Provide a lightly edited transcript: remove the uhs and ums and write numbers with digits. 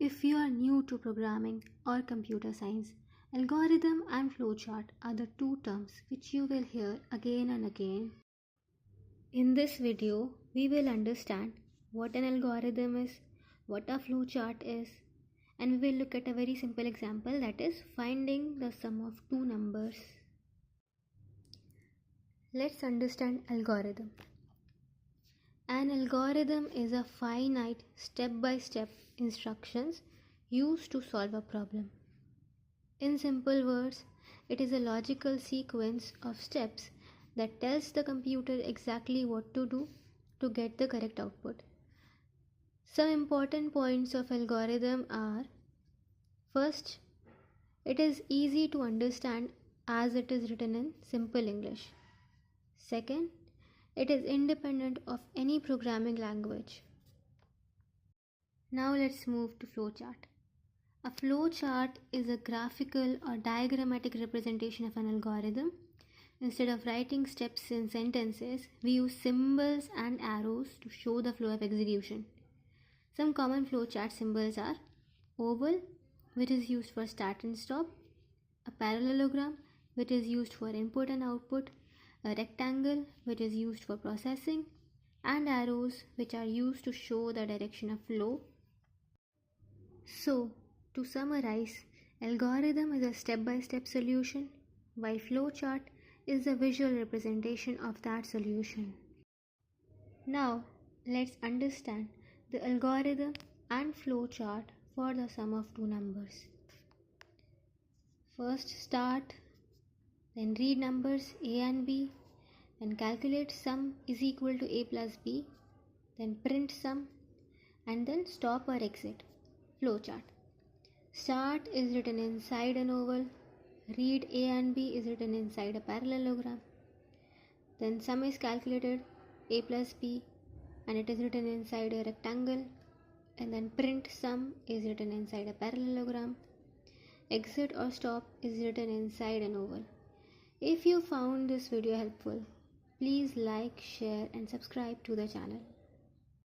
If you are new to programming or computer science, algorithm and flowchart are the two terms which you will hear again and again. In this video, we will understand what an algorithm is, what a flowchart is, and we will look at a very simple example, that is finding the sum of two numbers. Let's understand algorithm. An algorithm is a finite step-by-step instructions used to solve a problem. In simple words, it is a logical sequence of steps that tells the computer exactly what to do to get the correct output. Some important points of algorithm are: first, it is easy to understand as it is written in simple English. Second, it is independent of any programming language. Now let's move to flowchart. A flowchart is a graphical or diagrammatic representation of an algorithm. Instead of writing steps in sentences, we use symbols and arrows to show the flow of execution. Some common flowchart symbols are oval, which is used for start and stop, a parallelogram, which is used for input and output, a rectangle, which is used for processing, and arrows, which are used to show the direction of flow. So, to summarize, algorithm is a step-by-step solution, while flowchart is a visual representation of that solution. Now, let's understand the algorithm and flowchart for the sum of two numbers. First start, then read numbers a and b, then calculate sum is equal to a plus b, then print sum, and then stop or exit. Flowchart. Start is written inside an oval, read a and b is written inside a parallelogram, then sum is calculated a plus b and it is written inside a rectangle, and then print sum is written inside a parallelogram. Exit or stop is written inside an oval. If you found this video helpful, please like, share and subscribe to the channel.